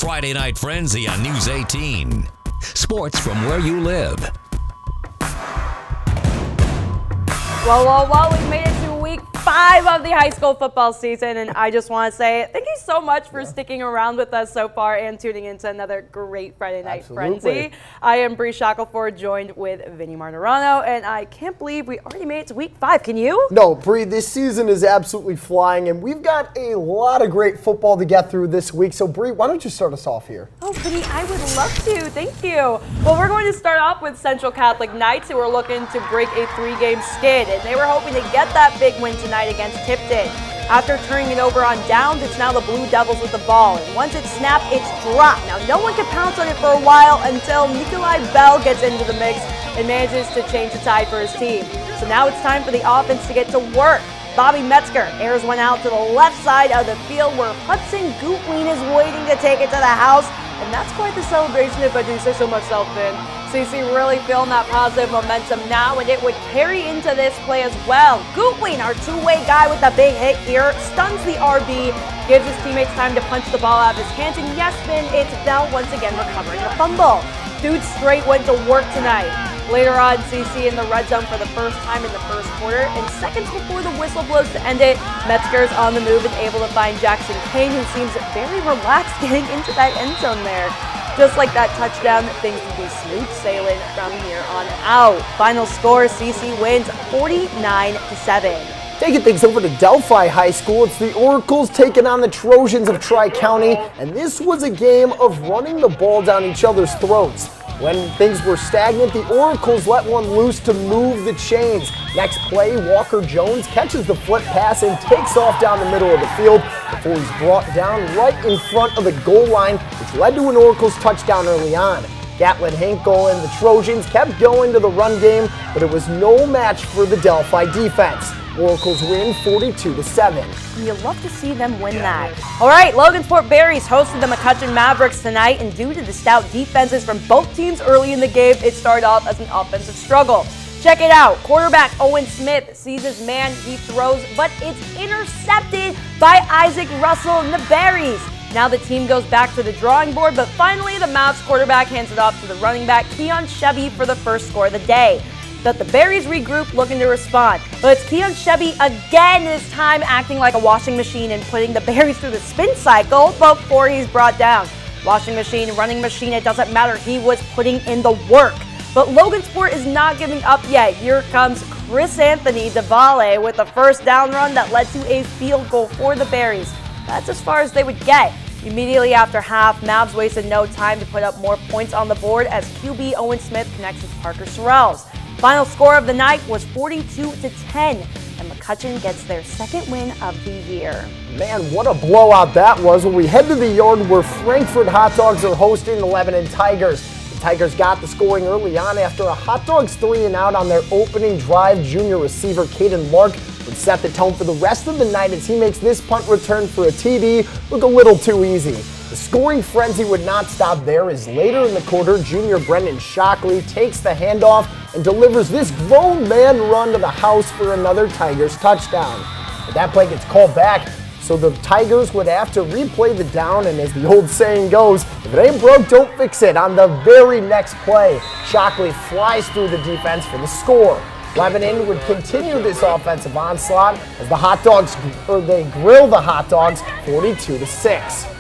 Friday Night Frenzy on News 18. Sports from where you live. Well, we've made it to week 5 of the high school football season, and I just want to say thank you so much for sticking around with us so far and tuning into another great Friday Night Frenzy. I am Bree Shackelford, joined with Vinny Martirano, and I can't believe we already made it to week 5. Can you? No, Bree, this season is absolutely flying, and we've got a lot of great football to get through this week. So, Bree, why don't you start us off here? Oh, Vinny, I would love to. Thank you. Well, we're going to start off with Central Catholic Knights, who are looking to break a 3-game skid, and they were hoping to get that big win tonight against Tipton. After turning it over on downs, it's now the Blue Devils with the ball, and once it's snapped, it's dropped. Now, no one can pounce on it for a while until Nikolai Bell gets into the mix and manages to change the tide for his team. So now it's time for the offense to get to work. Bobby Metzger airs one out to the left side of the field where Hudson Gootween is waiting to take it to the house, and that's quite the celebration if I do say so myself, Finn. CC really feeling that positive momentum now, and it would carry into this play as well. Gootween, our two-way guy with the big hit here, stuns the RB, gives his teammates time to punch the ball out of his hands, and yes, Finn, it's Bell once again recovering the fumble. Dude straight went to work tonight. Later on, CC in the red zone for the first time in the first quarter, and seconds before the whistle blows to end it, Metzger's on the move and able to find Jackson Kane, who seems very relaxed getting into that end zone there. Just like that touchdown, things will be smooth sailing from here on out. Final score, CC wins 49-7. Taking things over to Delphi High School, it's the Oracles taking on the Trojans of Tri-County, and this was a game of running the ball down each other's throats. When things were stagnant, the Oracles let one loose to move the chains. Next play, Walker Jones catches the flip pass and takes off down the middle of the field before he's brought down right in front of the goal line, which led to an Oracles touchdown early on. Gatlin Hinkle and the Trojans kept going to the run game, but it was no match for the Delphi defense. Oracles win 42-7. You love to see them win that. All right, Logansport Berries hosted the McCutcheon Mavericks tonight, and due to the stout defenses from both teams early in the game, it started off as an offensive struggle. Check it out. Quarterback Owen Smith sees his man, he throws, but it's intercepted by Isaac Russell and the Berries. Now the team goes back to the drawing board, but finally the Mavs quarterback hands it off to the running back, Keon Chevy, for the first score of the day. But the Berries regroup looking to respond. But it's Keon Chevy again, this time acting like a washing machine and putting the Berries through the spin cycle before he's brought down. Washing machine, running machine, it doesn't matter. He was putting in the work. But Logansport is not giving up yet. Here comes Chris Anthony DeValle with a first down run that led to a field goal for the Berries. That's as far as they would get. Immediately after half, Mavs wasted no time to put up more points on the board as QB Owen Smith connects with Parker Sorrells. Final score of the night was 42-10, and McCutcheon gets their second win of the year. Man, what a blowout that was. When we head to the yard where Frankfurt Hot Dogs are hosting the Lebanon Tigers. The Tigers got the scoring early on after a Hot Dogs 3-and-out on their opening drive. Junior receiver Caden Lark would set the tone for the rest of the night as he makes this punt return for a TD look a little too easy. The scoring frenzy would not stop there as later in the quarter, junior Brendan Shockley takes the handoff and delivers this grown man run to the house for another Tigers touchdown. But that play gets called back, so the Tigers would have to replay the down, and as the old saying goes, if it ain't broke, don't fix it. On the very next play, Shockley flies through the defense for the score. Lebanon would continue this offensive onslaught as the Hot Dogs, they grill the Hot Dogs 42-6.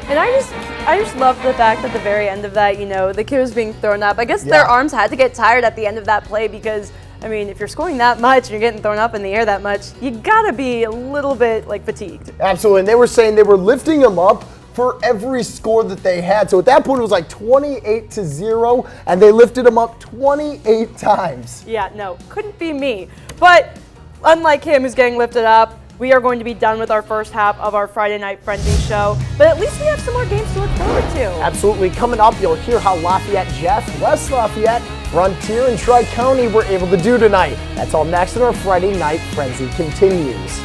And I just love the fact that at the very end of that, the kid was being thrown up. I guess their arms had to get tired at the end of that play because, I mean, if you're scoring that much and you're getting thrown up in the air that much, you gotta be a little bit, fatigued. Absolutely, and they were saying they were lifting him up for every score that they had. So at that point, it was like 28-0, and they lifted him up 28 times. Yeah, no, couldn't be me. But unlike him who's getting lifted up, we are going to be done with our first half of our Friday Night Frenzy show, but at least we have some more games to look forward to. Absolutely. Coming up, you'll hear how Lafayette Jeff, West Lafayette, Frontier, and Tri-County were able to do tonight. That's all next, and our Friday Night Frenzy continues.